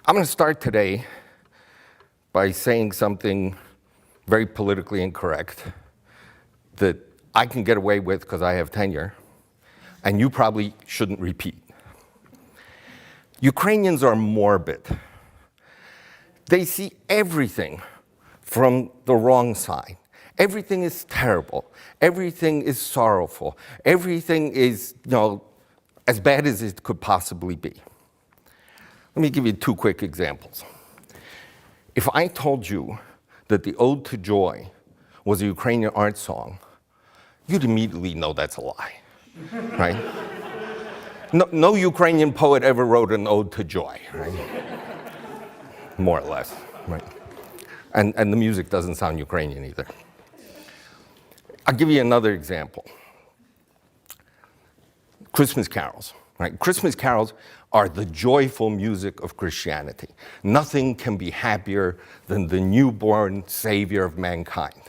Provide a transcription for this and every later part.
I'm going to start today by saying something very politically incorrect that I can get away with because I have tenure, and you probably shouldn't repeat. Ukrainians are morbid. They see everything from the wrong side. Everything is terrible. Everything is sorrowful. Everything is, as bad as it could possibly be. Let me give you two quick examples. If I told you that the Ode to Joy was a Ukrainian art song, you'd immediately know that's a lie, right? No Ukrainian poet ever wrote an Ode to Joy, right? More or less, right? And the music doesn't sound Ukrainian either. I'll give you another example. Christmas carols, right? Christmas carols are the joyful music of Christianity. Nothing can be happier than the newborn Savior of mankind.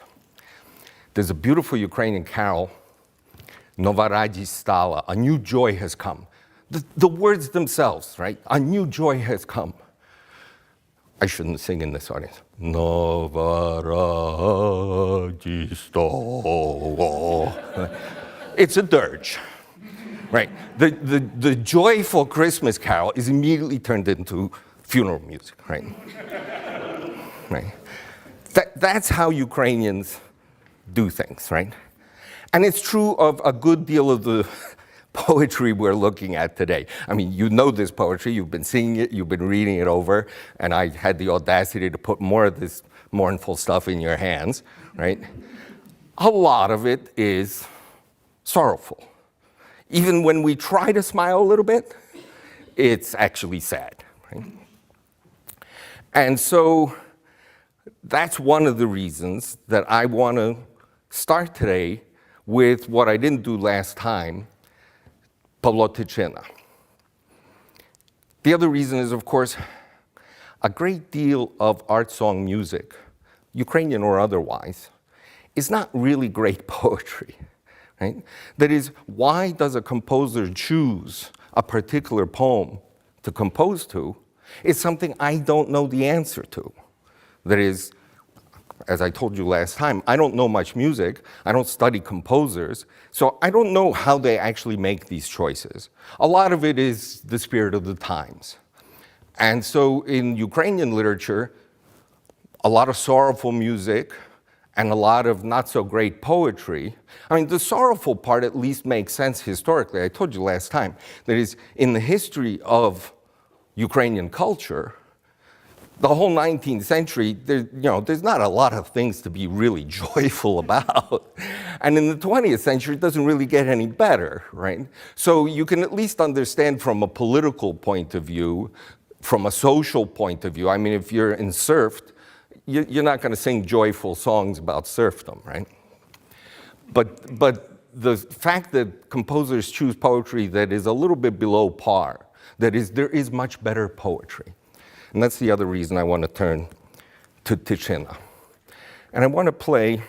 There's a beautiful Ukrainian carol, Nova Radість стала, a new joy has come. The words themselves, right? A new joy has come. I shouldn't sing in this audience. Nova Radість стала. It's a dirge, right? The joyful Christmas carol is immediately turned into funeral music, right? Right. That's how Ukrainians do things, right? And it's true of a good deal of the poetry we're looking at today. I mean, you know this poetry, you've been seeing it, you've been reading it over, and I had the audacity to put more of this mournful stuff in your hands, right? A lot of it is sorrowful. Even when we try to smile a little bit, it's actually sad, right? And so that's one of the reasons that I want to start today with what I didn't do last time, Pavlo Tychina. The other reason is, of course, a great deal of art song music, Ukrainian or otherwise, is not really great poetry, right? That is, why does a composer choose a particular poem to compose to is something I don't know the answer to. That is, as I told you last time, I don't know much music, I don't study composers, so I don't know how they actually make these choices. A lot of it is the spirit of the times. And so in Ukrainian literature, a lot of sorrowful music and a lot of not so great poetry. I mean, the sorrowful part at least makes sense historically. I told you last time, that is, in the history of Ukrainian culture, the whole 19th century, there's not a lot of things to be really joyful about. And in the 20th century, it doesn't really get any better, right? So you can at least understand from a political point of view, from a social point of view. I mean, if you're in serfdom, you're not going to sing joyful songs about serfdom, right? But the fact that composers choose poetry that is a little bit below par, that is, there is much better poetry. And that's the other reason I want to turn to Tychina. And I want to play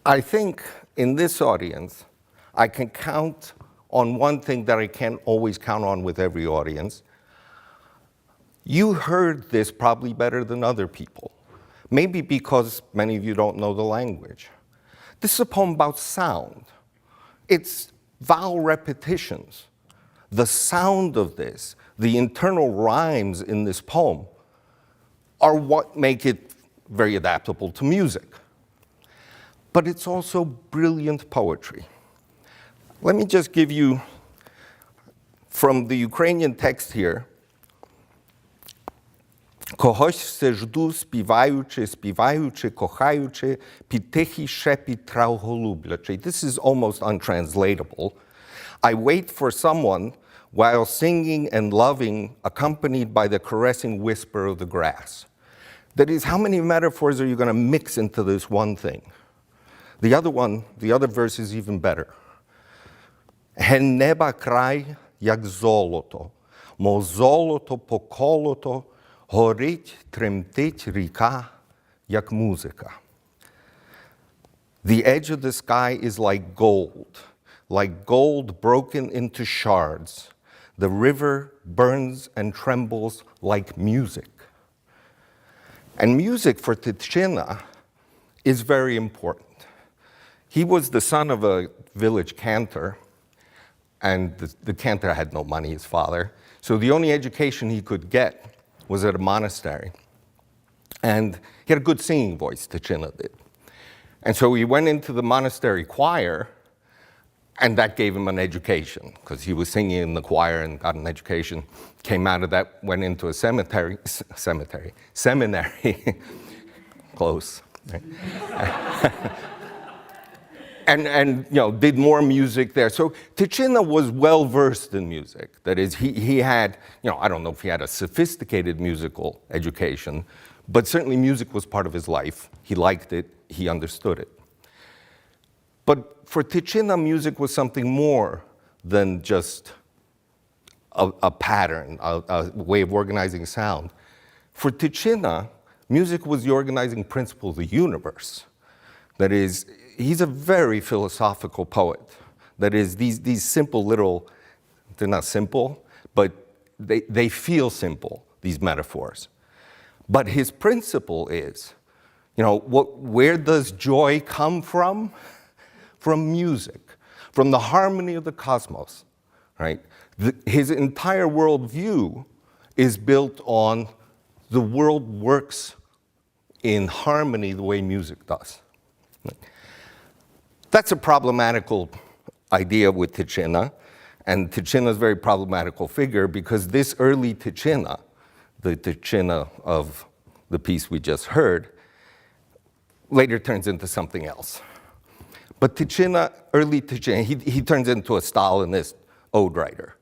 I think in this audience, I can count on one thing that I can't always count on with every audience. You heard this probably better than other people, maybe because many of you don't know the language. This is a poem about sound. It's vowel repetitions. The sound of this, the internal rhymes in this poem, are what make it very adaptable to music. But it's also brilliant poetry. Let me just give you, from the Ukrainian text here, когось все жду, співаючи, співаючи, кохаючи, під тихий шепіт трав голублячий. This is almost untranslatable. I wait for someone while singing and loving, accompanied by the caressing whisper of the grass. That is, how many metaphors are you going to mix into this one thing? The other verse is even better. Ген неба край, як золото, мов золото поколото, горить, тремтить ріка, як музика. The edge of the sky is like gold broken into shards. The river burns and trembles like music. And music for Tychyna is very important. He was the son of a village cantor, and the cantor had no money, his father. So the only education he could get was at a monastery. And he had a good singing voice, Tychyna did. And so he went into the monastery choir, and that gave him an education, because he was singing in the choir and got an education. Came out of that, went into a seminary, close. Right? and did more music there. So Tychyna was well-versed in music. That is, he had, I don't know if he had a sophisticated musical education, but certainly music was part of his life. He liked it, he understood it. But for Tychyna, music was something more than just a pattern, a way of organizing sound. For Tychyna, music was the organizing principle of the universe. That is, he's a very philosophical poet. That is, these simple little, they're not simple, but they feel simple, these metaphors. But his principle is, where does joy come from? From music, from the harmony of the cosmos, right? His entire worldview is built on the world works in harmony the way music does. That's a problematical idea with Tychyna, and Tychyna is a very problematical figure because this early Tychyna, the Tychyna of the piece we just heard, later turns into something else. But Tychyna, early Tychyna, he turns into a Stalinist ode writer.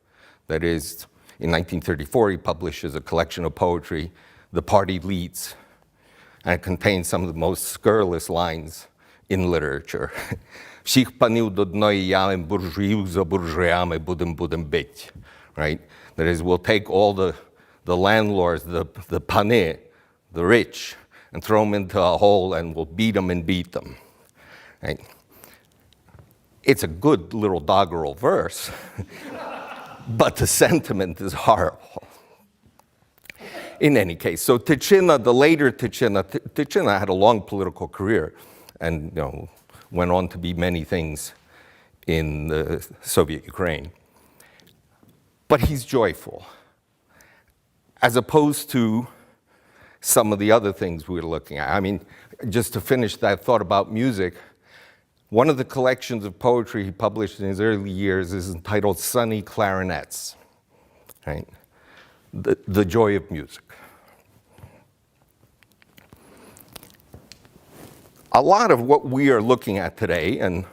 That is, in 1934, he publishes a collection of poetry, The Party Leads, and it contains some of the most scurrilous lines in literature. Всіх панів до одної ями, буржуїв за буржуями будем бить. Right? That is, we'll take all the landlords, the pane, the rich, and throw them into a hole and we'll beat them. Right? It's a good little doggerel verse, but the sentiment is horrible. In any case, so Tychyna, the later Tychyna had a long political career and went on to be many things in the Soviet Ukraine. But he's joyful, as opposed to some of the other things we're looking at. I mean, just to finish that thought about music, one of the collections of poetry he published in his early years is entitled Sunny Clarinets, right? The joy of music. A lot of what we are looking at today, and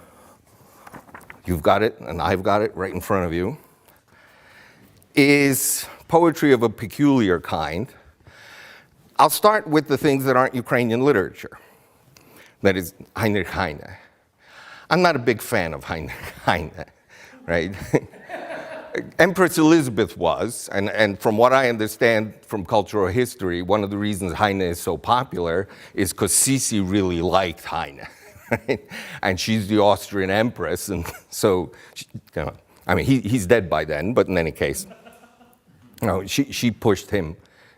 you've got it and I've got it right in front of you, is poetry of a peculiar kind. I'll start with the things that aren't Ukrainian literature. That is Heinrich Heine. I'm not a big fan of Heinrich Heine, right? Empress Elizabeth was, and from what I understand from cultural history, one of the reasons Heine is so popular is because Sisi really liked Heine, right? And she's the Austrian empress, and so, I mean, he's dead by then, but in any case, she pushed him,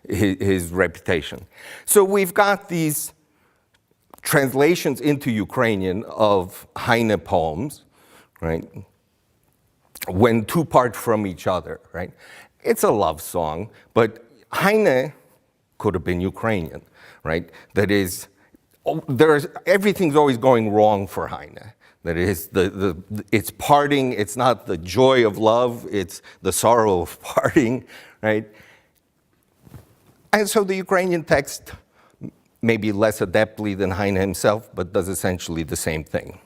his reputation. So we've got these translations into Ukrainian of Heine poems, right? When two part from each other, right? It's a love song, but Heine could have been Ukrainian, right? That is, everything's always going wrong for Heine. That is, it's parting, it's not the joy of love, it's the sorrow of parting, right? And so the Ukrainian text, maybe less adeptly than Heine himself, but does essentially the same thing.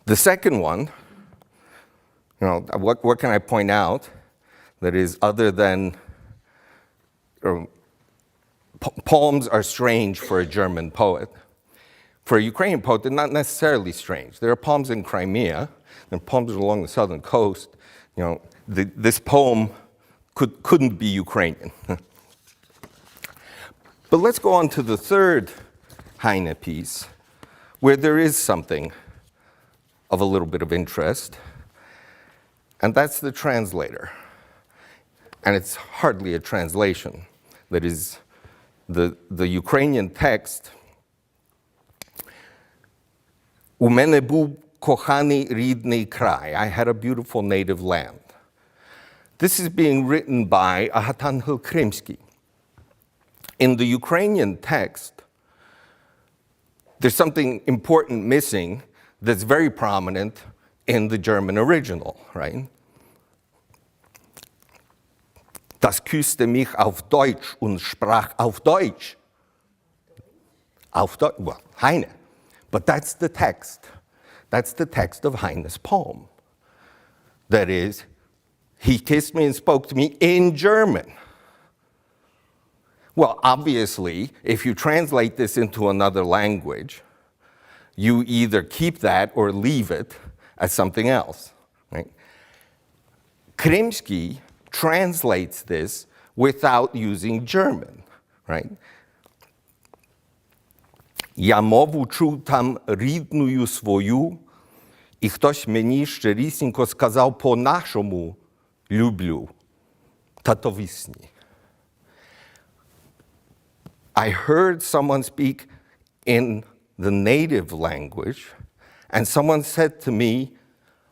The second one, what can I point out that is other than poems are strange for a German poet. For a Ukrainian poet, they're not necessarily strange. There are poems in Crimea, and poems along the southern coast. This poem couldn't be Ukrainian. But let's go on to the third Heine piece, where there is something of a little bit of interest. And that's the translator. And it's hardly a translation. That is, the Ukrainian text, "У мене був коханий рідний край." I had a beautiful native land. This is being written by Archanghel Krymsky. In the Ukrainian text, there's something important missing that's very prominent in the German original, right? Das küsste mich auf Deutsch und sprach auf Deutsch. Well, Heine. But that's the text. That's the text of Heine's poem. That is, he kissed me and spoke to me in German. Well, obviously, if you translate this into another language, you either keep that or leave it as something else, right? Krymsky translates this without using German, right? Я мову чув там рідною свою, і хтось мені щирісінько сказав по-нашому люблю, татовісні. I heard someone speak in the native language, and someone said to me,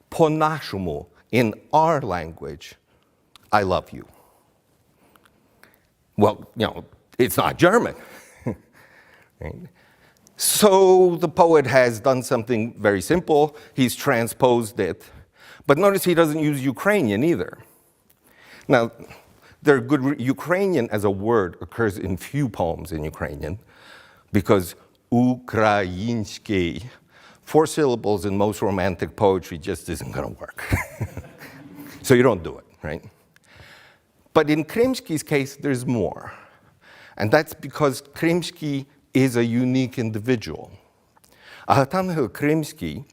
по-нашому, in our language, I love you. Well, it's not German. Right? So the poet has done something very simple. He's transposed it. But notice he doesn't use Ukrainian either. Now, there are good, Ukrainian as a word occurs in few poems in Ukrainian because Ukrainsky, 4 syllables in most romantic poetry just isn't going to work. So you don't do it, right? But in Krymsky's case, there's more. And that's because Krymsky is a unique individual. Archanghel Krymsky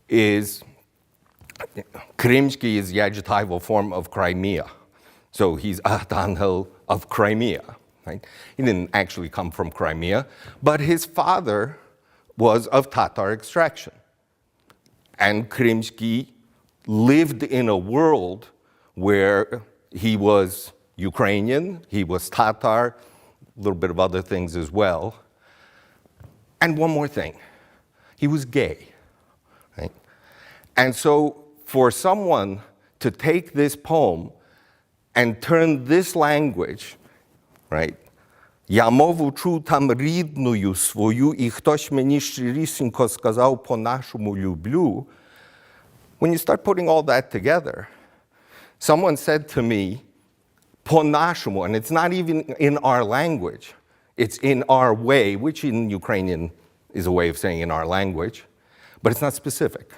is the adjectival form of Crimea. So he's Archanghel of Crimea, right? He didn't actually come from Crimea, but his father was of Tatar extraction. And Krymsky lived in a world where he was Ukrainian, he was Tatar, a little bit of other things as well. And one more thing, he was gay, right? And so for someone to take this poem and turn this language right? Я мову чув там рідною свою, і хтось мені щирісінько сказав по-нашому люблю. When you start putting all that together, someone said to me, по-нашому, and it's not even in our language, it's in our way, which in Ukrainian is a way of saying in our language, but it's not specific.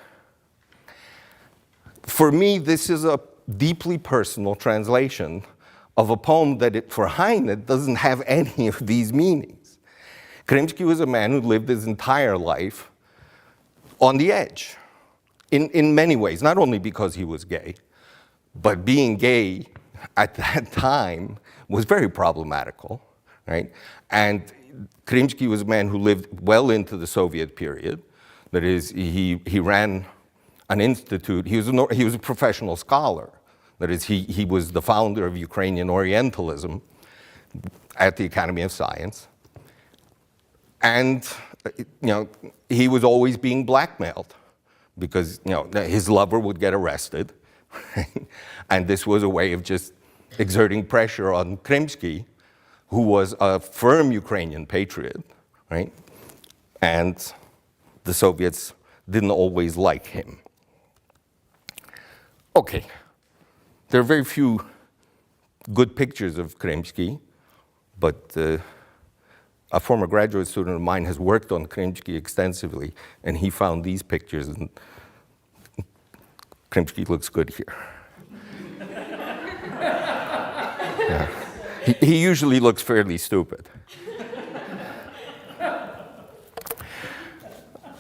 For me, this is a deeply personal translation of a poem that, for Heine, doesn't have any of these meanings. Krimsky was a man who lived his entire life on the edge, in many ways, not only because he was gay, but being gay at that time was very problematical, right? And Krimsky was a man who lived well into the Soviet period. That is, he ran an institute. He was a professional scholar. That is, he was the founder of Ukrainian Orientalism at the Academy of Science. And, he was always being blackmailed because, his lover would get arrested. And this was a way of just exerting pressure on Krimsky, who was a firm Ukrainian patriot, right? And the Soviets didn't always like him. Okay. There are very few good pictures of Krimsky, but a former graduate student of mine has worked on Krimsky extensively, and he found these pictures, and Krimsky looks good here. Yeah. He usually looks fairly stupid.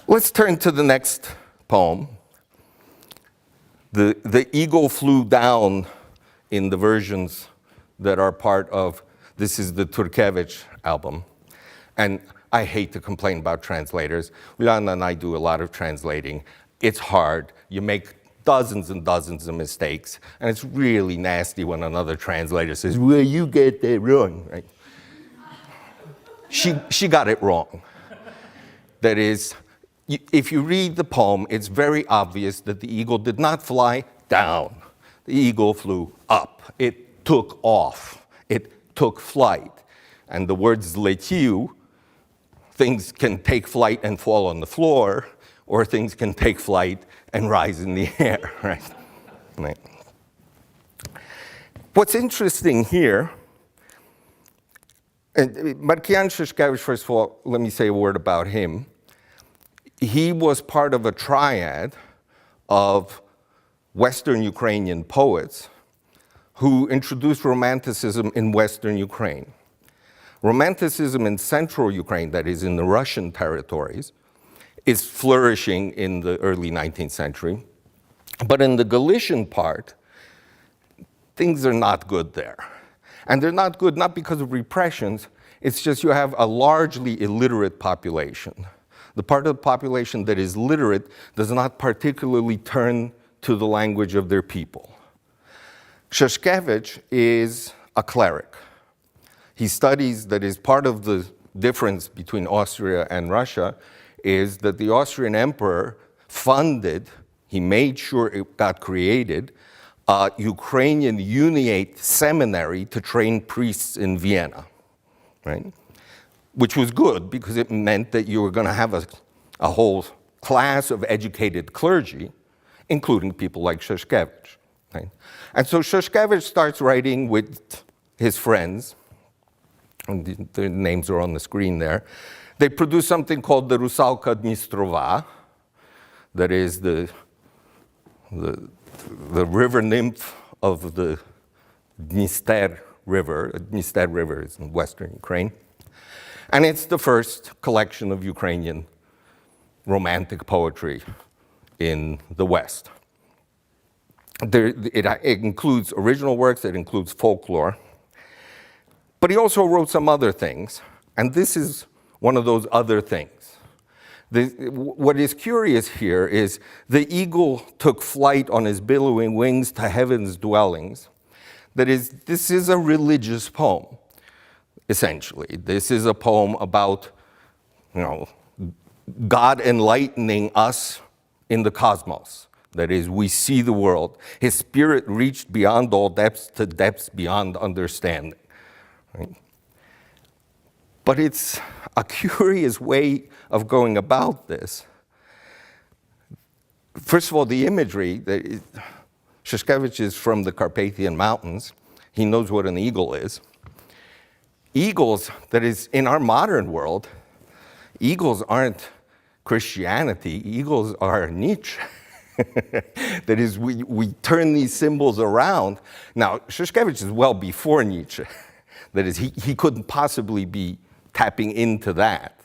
Let's turn to the next poem. The eagle flew down in the versions that are part of, this is the Turkevich album. And I hate to complain about translators. Uliana and I do a lot of translating. It's hard. You make dozens and dozens of mistakes. And it's really nasty when another translator says, well, you get that wrong. Right? She got it wrong. That is, if you read the poem, it's very obvious that the eagle did not fly down. The eagle flew up. It took off. It took flight. And the words letiu, things can take flight and fall on the floor, or things can take flight and rise in the air, right? Right. What's interesting here, and Markian Shishkevich, first of all, let me say a word about him. He was part of a triad of Western Ukrainian poets who introduced Romanticism in Western Ukraine. Romanticism in central Ukraine, that is in the Russian territories, is flourishing in the early 19th century. But in the Galician part, things are not good there. And they're not good not because of repressions, it's just you have a largely illiterate population. The part of the population that is literate does not particularly turn to the language of their people. Shishkevich is a cleric. He studies, that is part of the difference between Austria and Russia, is that the Austrian emperor funded, he made sure it got created, a Ukrainian Uniate seminary to train priests in Vienna, right? Which was good because it meant that you were going to have a whole class of educated clergy, including people like Shishkevich. Right? And so Shishkevich starts writing with his friends, and their names are on the screen there. They produce something called the Rusalka Dnistrova, that is the river nymph of the Dniester River. The Dniester River is in western Ukraine. And it's the first collection of Ukrainian romantic poetry in the West. It includes original works, it includes folklore, but he also wrote some other things, and this is one of those other things. What is curious here is the eagle took flight on his billowing wings to heaven's dwellings. That is, this is a religious poem. Essentially, this is a poem about, God enlightening us in the cosmos. That is, we see the world. His spirit reached beyond all depths to depths beyond understanding. Right? But it's a curious way of going about this. First of all, the imagery, Shushkevich is from the Carpathian Mountains. He knows what an eagle is. Eagles, that is, in our modern world, eagles aren't Christianity, eagles are Nietzsche. That is, we turn these symbols around. Now, Shushkevich is well before Nietzsche. That is, he couldn't possibly be tapping into that.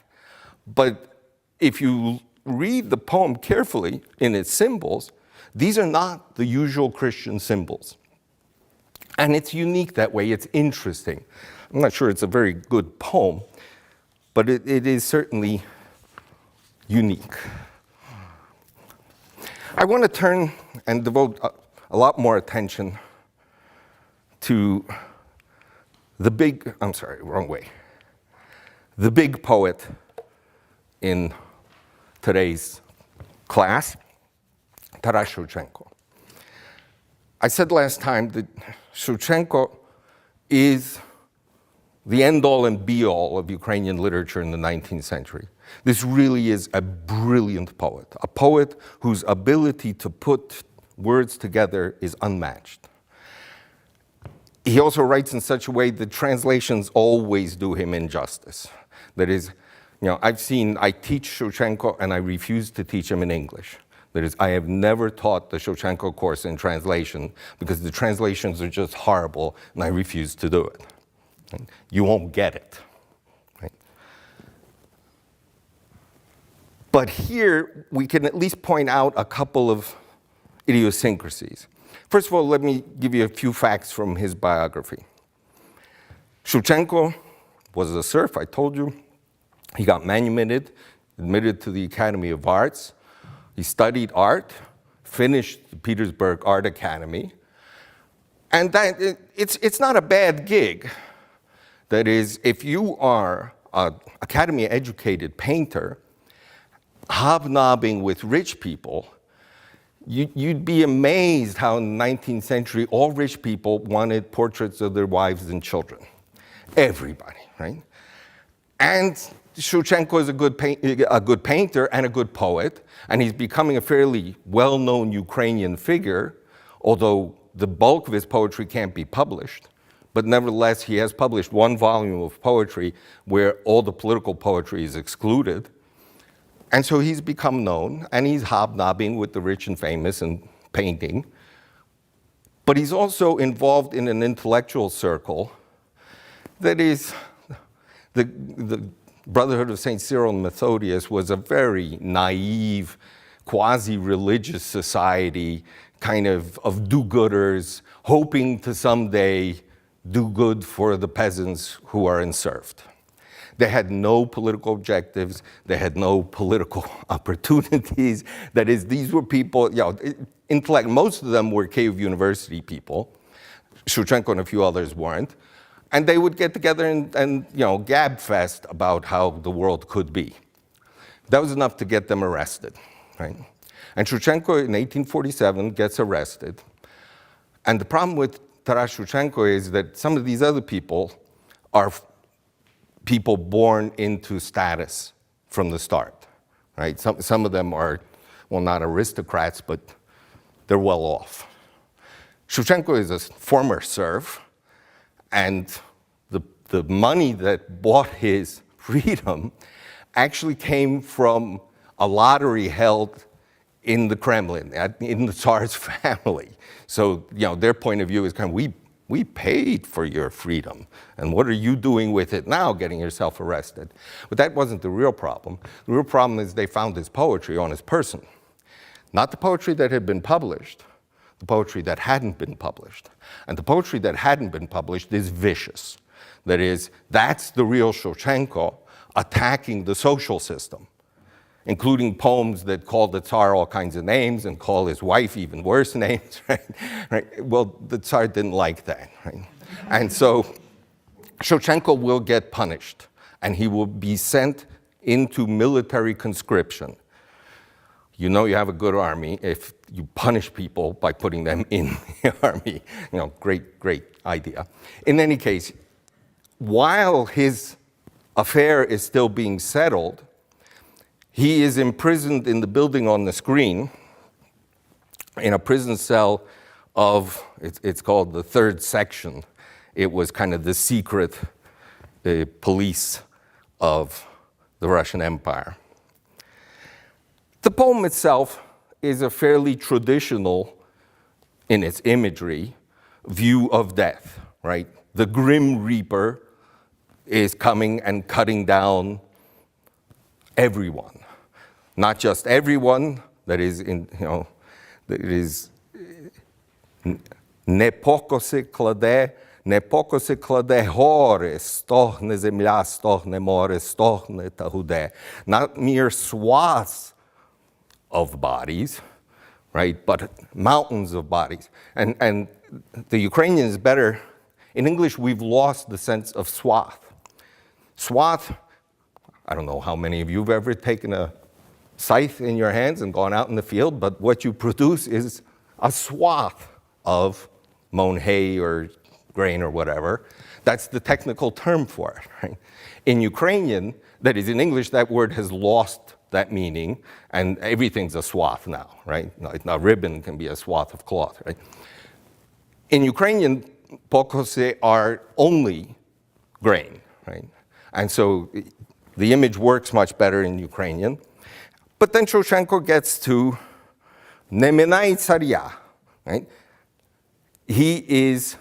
But if you read the poem carefully in its symbols, these are not the usual Christian symbols. And it's unique that way, it's interesting. I'm not sure it's a very good poem, but it is certainly unique. I want to turn and devote a lot more attention to the big poet in today's class, Taras Shevchenko. I said last time that Shevchenko is the end-all and be-all of Ukrainian literature in the 19th century. This really is a brilliant poet, a poet whose ability to put words together is unmatched. He also writes in such a way that translations always do him injustice. That is, I teach Shevchenko and I refuse to teach him in English. That is, I have never taught the Shevchenko course in translation because the translations are just horrible and I refuse to do it. Right? You won't get it. Right? But here, we can at least point out a couple of idiosyncrasies. First of all, let me give you a few facts from his biography. Shevchenko was a serf, I told you. He got manumitted, admitted to the Academy of Arts. He studied art, finished the Petersburg Art Academy. And that it's not a bad gig. That is, if you are an Academy-educated painter, hobnobbing with rich people, you'd be amazed how in the 19th century all rich people wanted portraits of their wives and children. Everybody, right? And Shevchenko is a good painter and a good poet, and he's becoming a fairly well-known Ukrainian figure, although the bulk of his poetry can't be published. But nevertheless, he has published one volume of poetry where all the political poetry is excluded. And so he's become known, and he's hobnobbing with the rich and famous and painting. But he's also involved in an intellectual circle that is, the Brotherhood of St. Cyril and Methodius was a very naive, quasi-religious society, kind of do-gooders, hoping to someday do good for the peasants who are enserved. They had no political objectives. They had no political opportunities. That is, these were people, most of them were Kyiv University people. Shevchenko and a few others weren't. And they would get together and gab fest about how the world could be. That was enough to get them arrested, right? And Shevchenko in 1847 gets arrested. And the problem with Taras Shevchenko is that some of these other people are people born into status from the start, right? Some of them are, well, not aristocrats, but they're well off. Shevchenko is a former serf, and the money that bought his freedom actually came from a lottery held in the Kremlin, in the Tsar's family. So, their point of view is kind of, we paid for your freedom, and what are you doing with it now, getting yourself arrested? But that wasn't the real problem. The real problem is they found his poetry on his person. Not the poetry that had been published, the poetry that hadn't been published. And the poetry that hadn't been published is vicious. That is, that's the real Shevchenko attacking the social system, including poems that call the Tsar all kinds of names and call his wife even worse names, right? Well, the Tsar didn't like that, right? And so Shevchenko will get punished, and he will be sent into military conscription. You know you have a good army if you punish people by putting them in the army. Great idea. In any case, while his affair is still being settled. He is imprisoned in the building on the screen in a prison cell of, it's called the third section. It was kind of the secret police of the Russian Empire. The poem itself is a fairly traditional, in its imagery, view of death, right? The Grim Reaper is coming and cutting down everyone. Not just everyone, that is, that is, не покоси кладе гори, стогне земля, стогне море, стогне та гуде. Not mere swaths of bodies, right, but mountains of bodies. And the Ukrainian is better. In English, we've lost the sense of swath. Swath, I don't know how many of you have ever taken a scythe in your hands and gone out in the field, but what you produce is a swath of mown hay or grain or whatever. That's the technical term for it, right? In Ukrainian, that is in English, that word has lost that meaning, and everything's a swath now, right? A ribbon can be a swath of cloth, right? In Ukrainian, pokose are only grain, right? And so the image works much better in Ukrainian. But then Shevchenko gets to Nemenai Tsarya, right? He is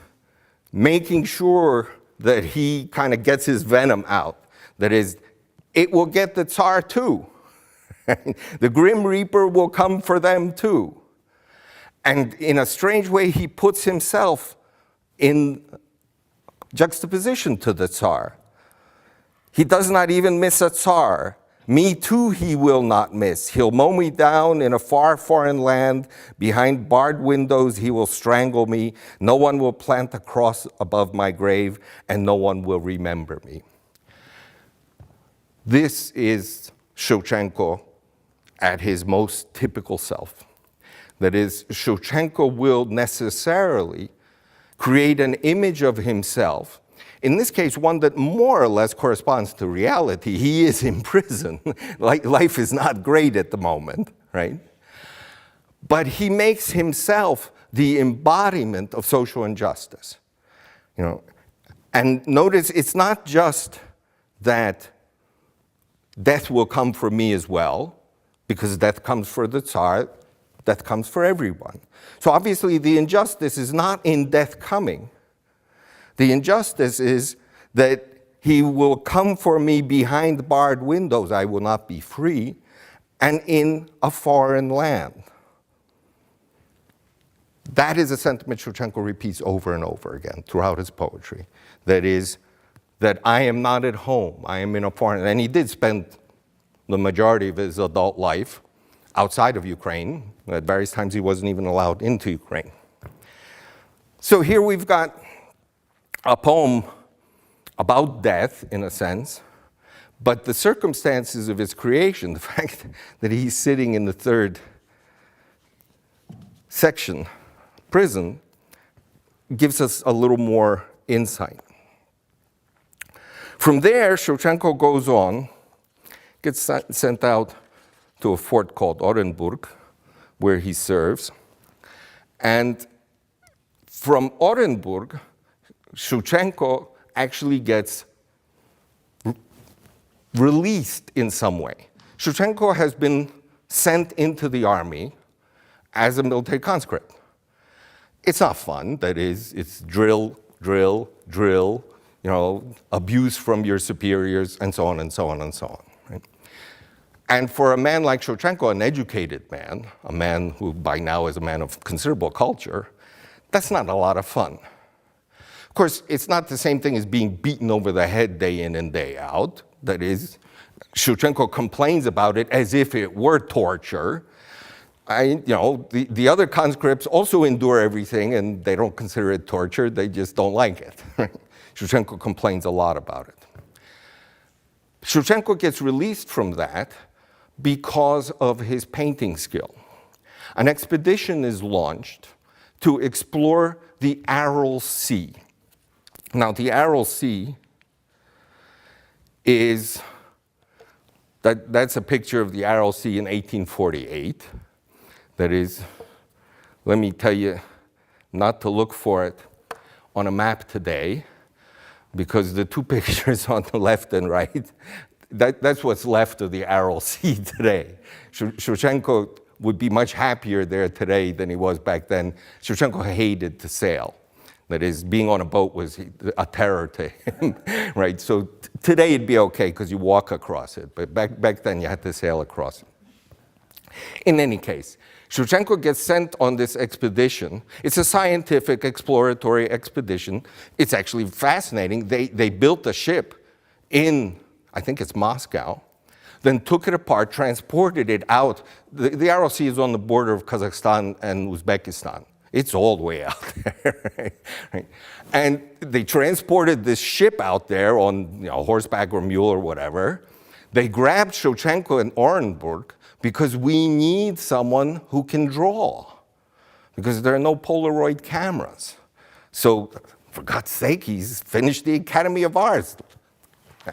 making sure that he kind of gets his venom out. That is, it will get the Tsar too. The Grim Reaper will come for them too. And in a strange way, he puts himself in juxtaposition to the Tsar. He does not even miss a Tsar. Me too he will not miss. He'll mow me down in a far foreign land. Behind barred windows he will strangle me. No one will plant a cross above my grave, and no one will remember me. This is Shevchenko at his most typical self. That is, Shevchenko will necessarily create an image of himself, in this case, one that more or less corresponds to reality. He is in prison. Life is not great at the moment, right? But he makes himself the embodiment of social injustice. And notice, it's not just that death will come for me as well, because death comes for the Tsar, death comes for everyone. So obviously the injustice is not in death coming. The injustice is that he will come for me behind barred windows, I will not be free, and in a foreign land. That is a sentiment Shevchenko repeats over and over again throughout his poetry. That is, that I am not at home, I am in a foreign, and he did spend the majority of his adult life outside of Ukraine. At various times he wasn't even allowed into Ukraine. So here we've got a poem about death, in a sense, but the circumstances of his creation, the fact that he's sitting in the third section, prison, gives us a little more insight. From there, Shevchenko goes on, gets sent out to a fort called Orenburg, where he serves. And from Orenburg, Shevchenko actually gets released in some way. Shevchenko has been sent into the army as a military conscript. It's not fun, that is, it's drill, drill, drill, abuse from your superiors, and so on and so on and so on. Right? And for a man like Shevchenko, an educated man, a man who by now is a man of considerable culture, that's not a lot of fun. Of course, it's not the same thing as being beaten over the head day in and day out. That is, Shevchenko complains about it as if it were torture. The other conscripts also endure everything, and they don't consider it torture, they just don't like it. Shevchenko complains a lot about it. Shevchenko gets released from that because of his painting skill. An expedition is launched to explore the Aral Sea. Now, the Aral Sea is that's a picture of the RLC in 1848. That is, let me tell you, not to look for it on a map today, because the two pictures on the left and right, that's what's left of the RLC today. Shevchenko would be much happier there today than he was back then. Shevchenko hated to sail. That is, being on a boat was a terror to him, right? So today it'd be okay because you walk across it, but back then you had to sail across it. In any case, Shevchenko gets sent on this expedition. It's a scientific exploratory expedition. It's actually fascinating. They built a ship in, I think it's Moscow, then took it apart, transported it out. The ROC is on the border of Kazakhstan and Uzbekistan. It's all the way out there, right? And they transported this ship out there on horseback or mule or whatever. They grabbed Shevchenko in Orenburg because we need someone who can draw, because there are no Polaroid cameras. So, for God's sake, he's finished the Academy of Arts.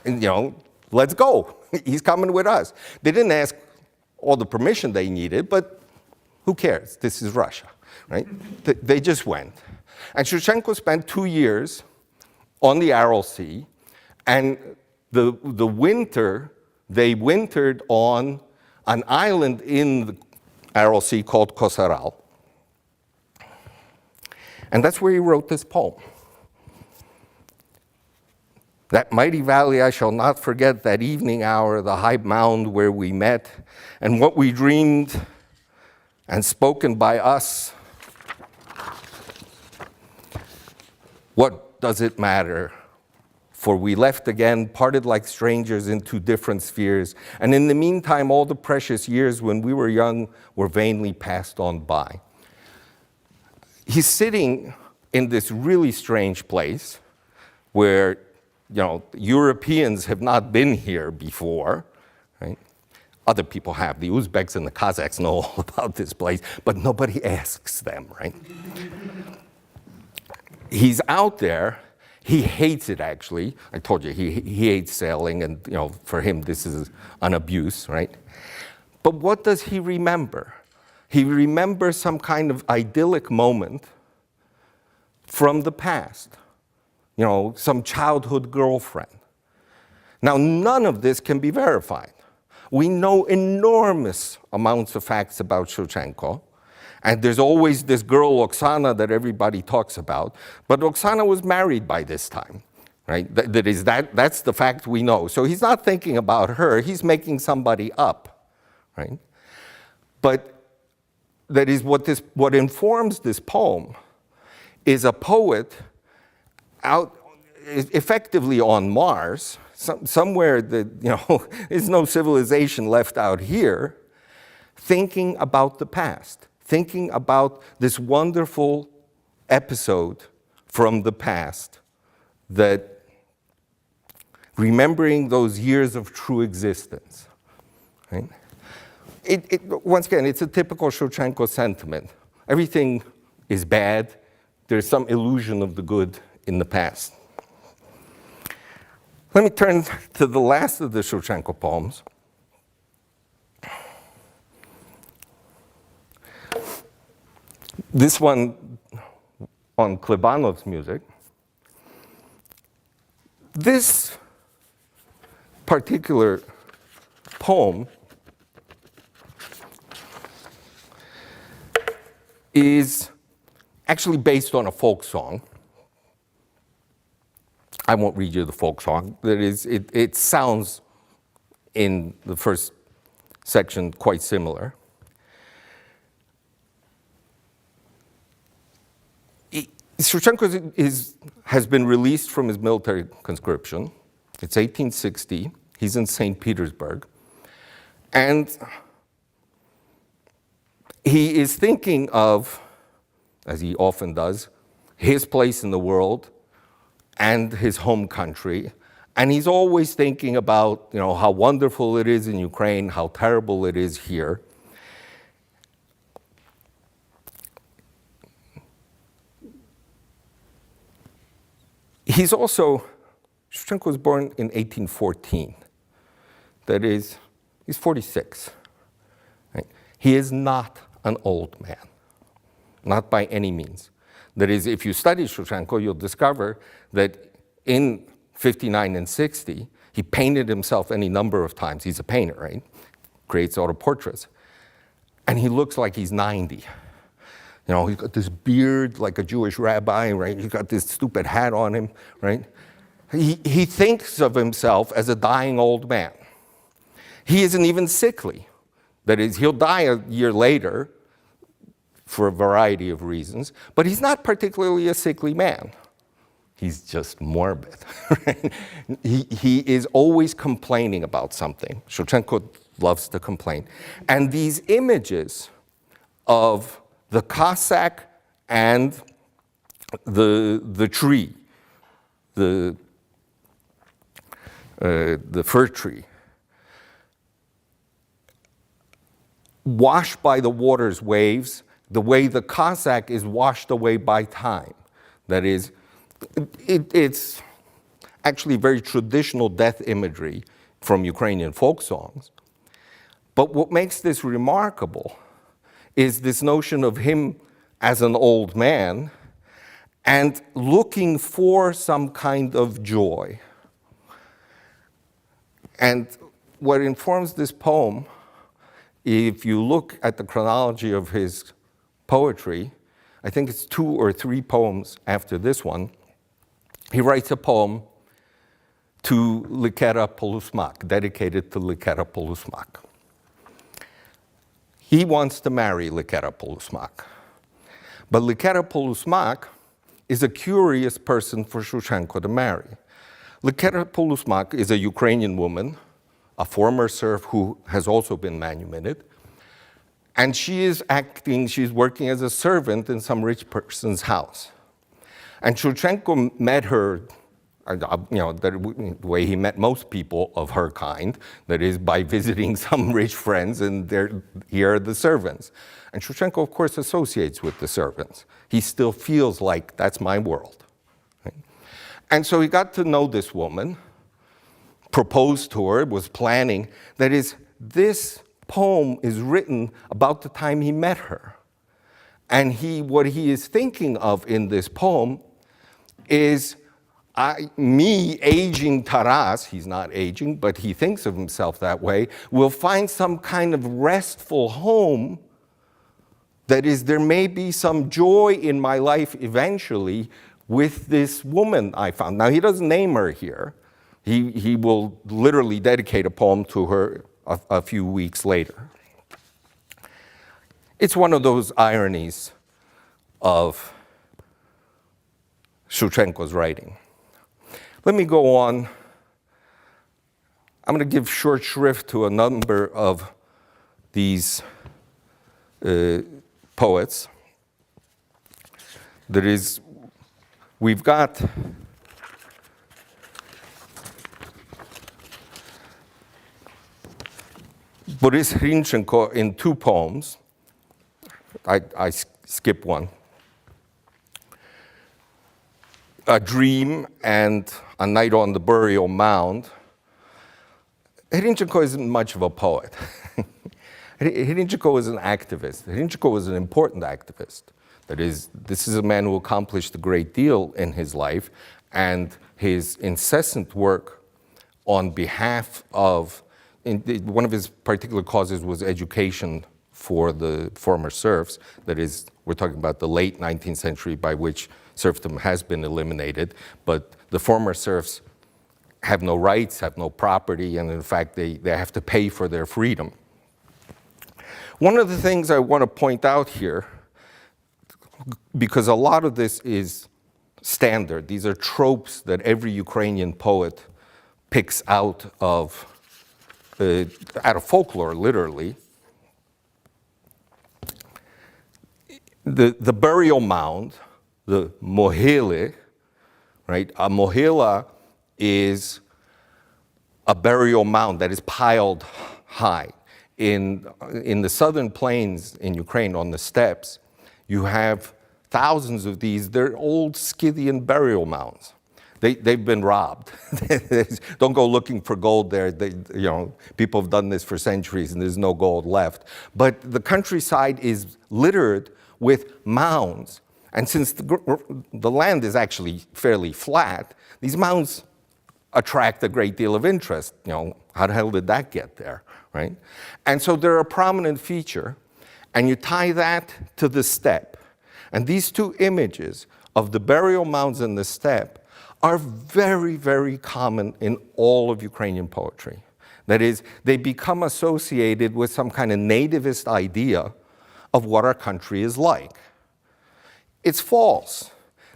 And, let's go. He's coming with us. They didn't ask all the permission they needed, but who cares? This is Russia, right? They just went. And Shevchenko spent 2 years on the Aral Sea, and the winter, they wintered on an island in the Aral Sea called Kosaral. And that's where he wrote this poem. That mighty valley I shall not forget, that evening hour, the high mound where we met, and what we dreamed and spoken by us. What does it matter? For we left again, parted like strangers into different spheres, and in the meantime all the precious years when we were young were vainly passed on by. He's sitting in this really strange place where Europeans have not been here before, right? Other people have. The Uzbeks and the Kazakhs know all about this place, but nobody asks them, right? He's out there. He hates it, actually. I told you, he hates sailing, and for him this is an abuse, right? But what does he remember? He remembers some kind of idyllic moment from the past. Some childhood girlfriend. Now, none of this can be verified. We know enormous amounts of facts about Shevchenko, and there's always this girl, Oksana, that everybody talks about, but Oksana was married by this time, right? That's the fact we know. So he's not thinking about her, he's making somebody up, right? But that is what informs this poem is a poet out effectively on Mars, somewhere that, there's no civilization left out here, thinking about the past, thinking about this wonderful episode from the past, that remembering those years of true existence, right? Once again, it's a typical Shevchenko sentiment. Everything is bad. There's some illusion of the good in the past. Let me turn to the last of the Shevchenko poems. This one on Klebanov's music. This particular poem is actually based on a folk song. I won't read you the folk song. It sounds in the first section quite similar. Shevchenko has been released from his military conscription. It's 1860. He's in St. Petersburg. And he is thinking of, as he often does, his place in the world and his home country. And he's always thinking about, how wonderful it is in Ukraine, how terrible it is here. Shevchenko was born in 1814. That is, he's 46. Right? He is not an old man, not by any means. That is, if you study Shevchenko, you'll discover that in 59 and 60, he painted himself any number of times. He's a painter, right? Creates autoportraits. And he looks like he's 90. You know, he's got this beard like a Jewish rabbi, right? He's got this stupid hat on him, right? He thinks of himself as a dying old man. He isn't even sickly. That is, he'll die a year later for a variety of reasons, but he's not particularly a sickly man. He's just morbid. Right? He is always complaining about something. Shevchenko loves to complain. And these images of the Cossack and the tree, the fir tree, washed by the water's waves, the way the Cossack is washed away by time. That is, it's actually very traditional death imagery from Ukrainian folk songs. But what makes this remarkable is this notion of him as an old man and looking for some kind of joy. And what informs this poem, if you look at the chronology of his poetry, I think it's 2 or 3 poems after this one, he writes a poem to Likera Polusmak, dedicated to Likera Polusmak. He wants to marry Likera Polusmak. But Likera Polusmak is a curious person for Shevchenko to marry. Likera Polusmak is a Ukrainian woman, a former serf who has also been manumitted. And she's working as a servant in some rich person's house. And Shevchenko met her, the way he met most people of her kind, that is by visiting some rich friends, and here are the servants. And Shevchenko, of course, associates with the servants. He still feels like that's my world. Right? And so he got to know this woman, proposed to her, was planning. That is, this poem is written about the time he met her. And what he is thinking of in this poem is me, aging Taras, he's not aging, but he thinks of himself that way, will find some kind of restful home. That is, there may be some joy in my life eventually with this woman I found. Now, he doesn't name her here. He will literally dedicate a poem to her a few weeks later. It's one of those ironies of Shevchenko's writing. Let me go on. I'm going to give short shrift to a number of these poets. That is, we've got Boris Hrinchenko in 2 poems. I skip one. A Dream and A Night on the Burial Mound. Hrinchenko isn't much of a poet. Hrinchenko is an activist. Hrinchenko was an important activist. That is, this is a man who accomplished a great deal in his life, and his incessant work on behalf of, one of his particular causes was education for the former serfs. That is, we're talking about the late 19th century, by which serfdom has been eliminated, but the former serfs have no rights, have no property, and in fact, they have to pay for their freedom. One of the things I want to point out here, because a lot of this is standard, these are tropes that every Ukrainian poet picks out of folklore, literally. The burial mound, the mohile, right? A mohila is a burial mound that is piled high. In the southern plains in Ukraine, on the steppes, you have thousands of these. They're old Scythian burial mounds. They've been robbed. Don't go looking for gold there. People have done this for centuries and there's no gold left. But the countryside is littered with mounds. And since the land is actually fairly flat, these mounds attract a great deal of interest. How the hell did that get there, right? And so they're a prominent feature, and you tie that to the steppe. And these two images of the burial mounds and the steppe are very, very common in all of Ukrainian poetry. That is, they become associated with some kind of nativist idea of what our country is like. It's false.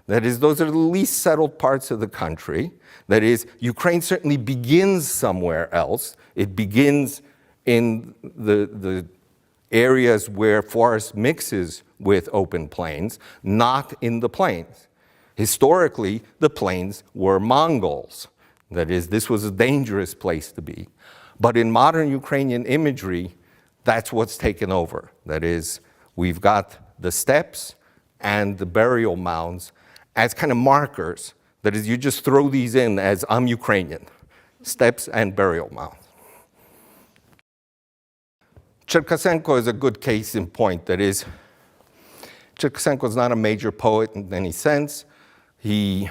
That is, those are the least settled parts of the country. That is, Ukraine certainly begins somewhere else. It begins in the areas where forest mixes with open plains, not in the plains. Historically, the plains were Mongols. That is, this was a dangerous place to be. But in modern Ukrainian imagery, that's what's taken over. That is, we've got the steppes and the burial mounds as kind of markers. That is, you just throw these in as I'm Ukrainian, steppes and burial mounds. Cherkasenko is a good case in point. That is, Cherkasenko is not a major poet in any sense. He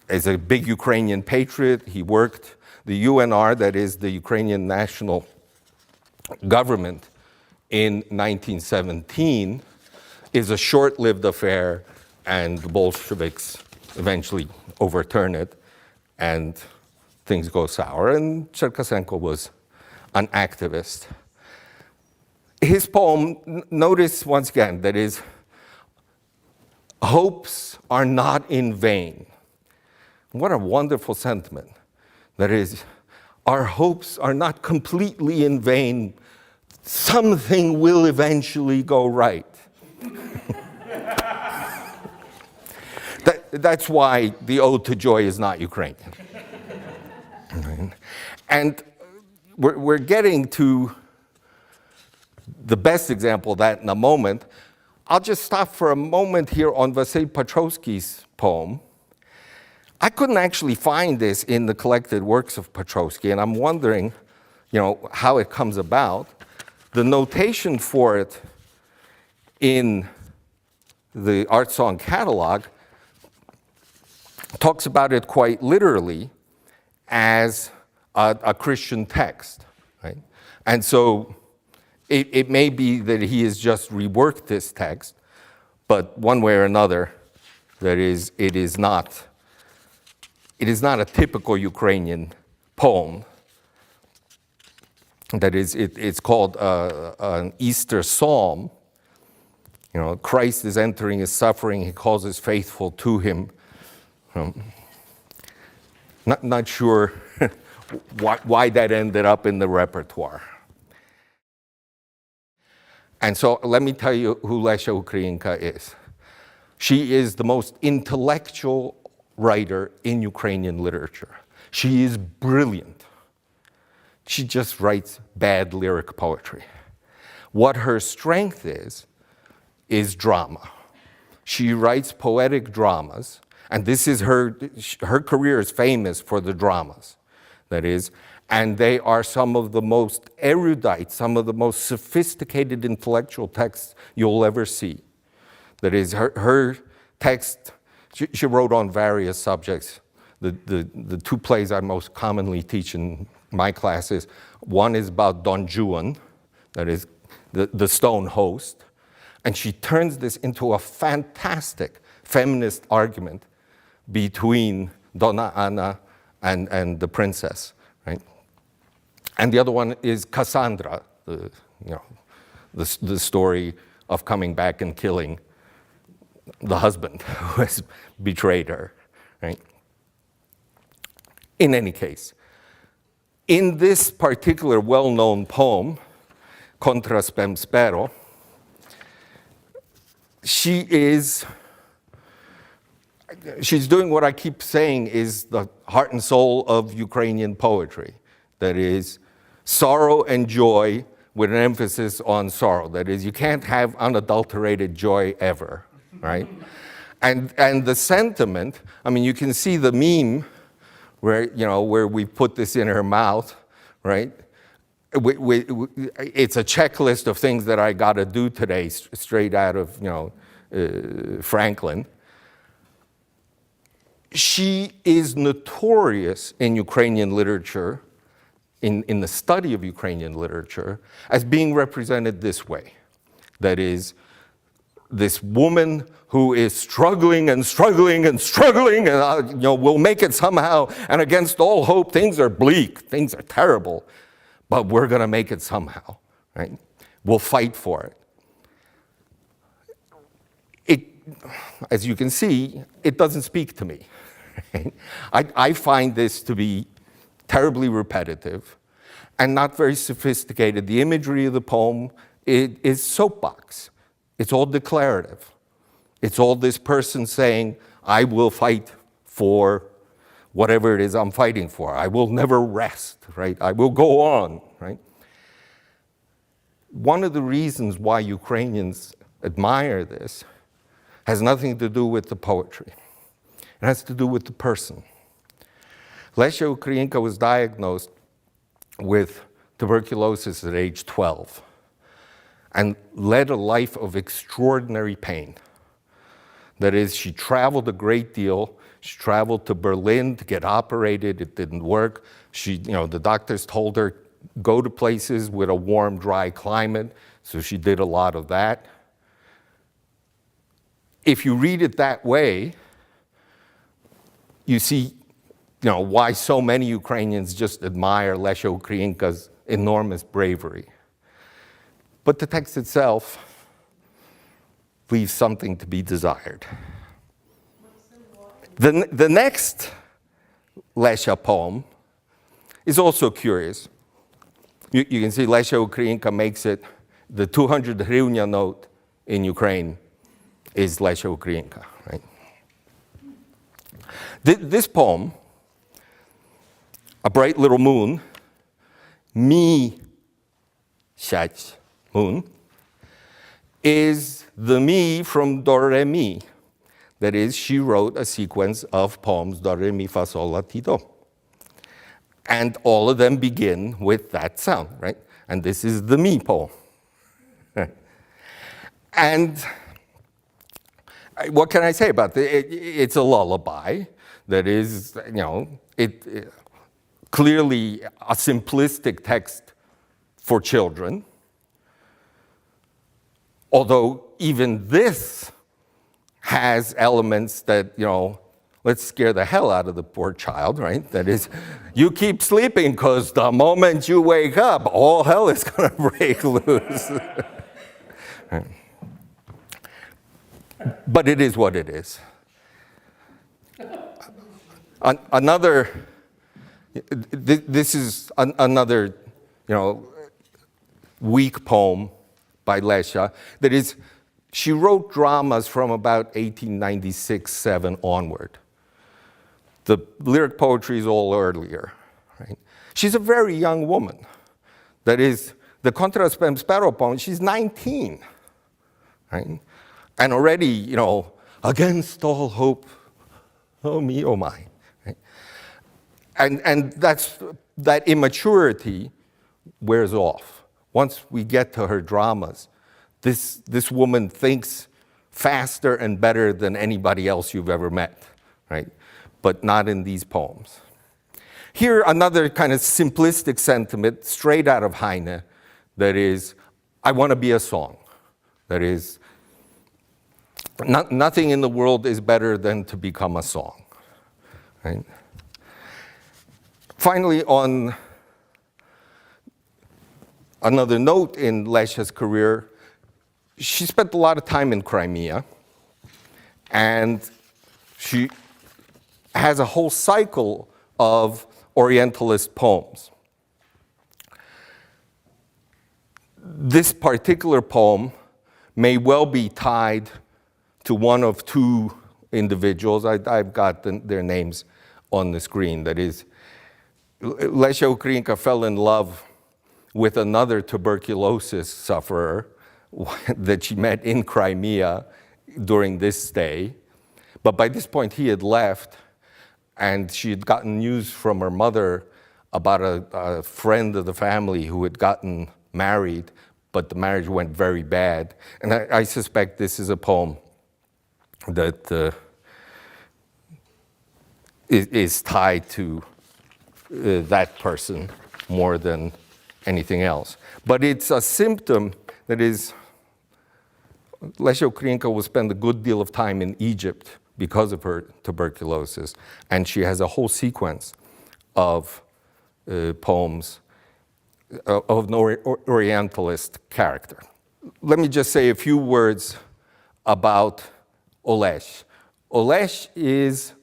is a big Ukrainian patriot. He worked the UNR, that is the Ukrainian national government, in 1917, is a short-lived affair, and the Bolsheviks eventually overturn it, and things go sour, and Cherkasenko was an activist. His poem, notice once again, that is, hopes are not in vain. What a wonderful sentiment. That is, our hopes are not completely in vain. Something will eventually go right. That's why the ode to joy is not Ukrainian. And we're getting to the best example of that in a moment. I'll just stop for a moment here on Vasyl Petrovsky's poem. I couldn't actually find this in the collected works of Petrovsky, and I'm wondering, how it comes about. The notation for it in the Art Song catalog talks about it quite literally as a Christian text, right? And so it may be that he has just reworked this text, but one way or another, it is not a typical Ukrainian poem. That is, it's called an Easter psalm. Christ is entering his suffering. He calls his faithful to him. Not sure why that ended up in the repertoire. And so let me tell you who Lesya Ukrainka is. She is the most intellectual writer in Ukrainian literature. She is brilliant. She just writes bad lyric poetry. What her strength is drama. She writes poetic dramas, and this is her career is famous for the dramas. That is, and they are some of the most erudite, some of the most sophisticated intellectual texts you'll ever see. That is, her text, she wrote on various subjects. The two plays I most commonly teach in my classes, one is about Don Juan, that is the stone host, and she turns this into a fantastic feminist argument between Donna Anna and the princess, right? And the other one is Cassandra, the story of coming back and killing the husband who has betrayed her, right? In any case, in this particular well-known poem, Contra spem spero, she's doing what I keep saying is the heart and soul of Ukrainian poetry. That is, sorrow and joy with an emphasis on sorrow. That is, you can't have unadulterated joy ever, right? And the sentiment, I mean, you can see the meme where we put this in her mouth, right? It's a checklist of things that I got to do today, straight out of Franklin. She is notorious in Ukrainian literature, in the study of Ukrainian literature, as being represented this way. That is, this woman who is struggling and struggling and struggling, and will make it somehow, and against all hope, things are bleak, things are terrible, but we're going to make it somehow, right? We'll fight for it. As you can see, it doesn't speak to me. Right? I find this to be terribly repetitive and not very sophisticated. The imagery of the poem is soapbox. It's all declarative. It's all this person saying, I will fight for whatever it is I'm fighting for. I will never rest, right? I will go on, right? One of the reasons why Ukrainians admire this has nothing to do with the poetry. It has to do with the person. Lesya Ukrainka was diagnosed with tuberculosis at age 12 and led a life of extraordinary pain. That is, she traveled a great deal. She traveled to Berlin to get operated. It didn't work. The doctors told her, go to places with a warm, dry climate. So she did a lot of that. If you read it that way, you see why so many Ukrainians just admire Lesya Ukrainka's enormous bravery. But the text itself leaves something to be desired. The next Lesya poem is also curious. You can see Lesya Ukrainka makes it, the 200 hryvnia note in Ukraine is Lesya Ukrainka, right? This poem, A Bright Little Moon, Mi-shach moon, is the mi from Do Re Mi. That is, she wrote a sequence of poems, Do Re Mi Fa Sol La Ti Do. And all of them begin with that sound, right? And this is the mi poem. And what can I say about it? It's a lullaby that is, clearly a simplistic text for children. Although even this has elements that, let's scare the hell out of the poor child, right? That is, you keep sleeping because the moment you wake up, all hell is going to break loose. But it is what it is. This is another, weak poem by Lesya. That is, she wrote dramas from about 1896-7 onward. The lyric poetry is all earlier, right? She's a very young woman. That is, the Contra Spem Sparrow poem, she's 19, right? And already, against all hope, oh me, oh my. Right? And that immaturity wears off. Once we get to her dramas, this woman thinks faster and better than anybody else you've ever met, right? But not in these poems. Here, another kind of simplistic sentiment, straight out of Heine, that is, I want to be a song. That is, nothing in the world is better than to become a song, right? Finally, on another note in Lesya's career, she spent a lot of time in Crimea, and she has a whole cycle of Orientalist poems. This particular poem may well be tied to one of two individuals. I've got their names on the screen. That is, Lesya Ukrainka fell in love with another tuberculosis sufferer that she met in Crimea during this stay. But by this point, he had left, and she had gotten news from her mother about a friend of the family who had gotten married, but the marriage went very bad. And I suspect this is a poem that is tied to that person more than anything else. But it's a symptom that is, Lesya Ukrainka will spend a good deal of time in Egypt because of her tuberculosis, and she has a whole sequence of poems of an Orientalist character. Let me just say a few words about Oleś. Oleś is,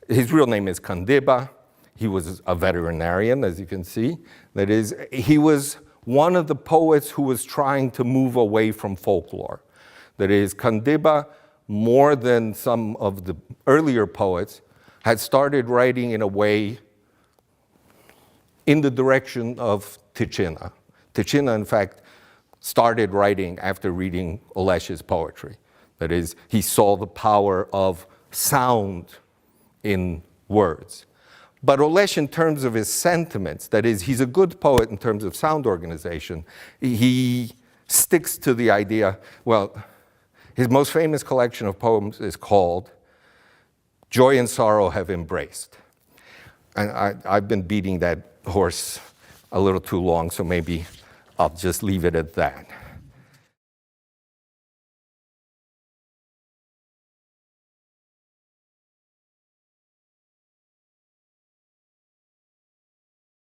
his real name is Kandyba. He was a veterinarian, as you can see. That is, he was one of the poets who was trying to move away from folklore. That is, Kandyba, more than some of the earlier poets, had started writing in a way in the direction of Tyczyna. Tyczyna, in fact, started writing after reading Oleś's poetry. That is, he saw the power of sound in words. But Oleś, in terms of his sentiments, that is, he's a good poet in terms of sound organization. He sticks to the idea, well, his most famous collection of poems is called Joy and Sorrow Have Embraced. And I've been beating that horse a little too long, so maybe I'll just leave it at that.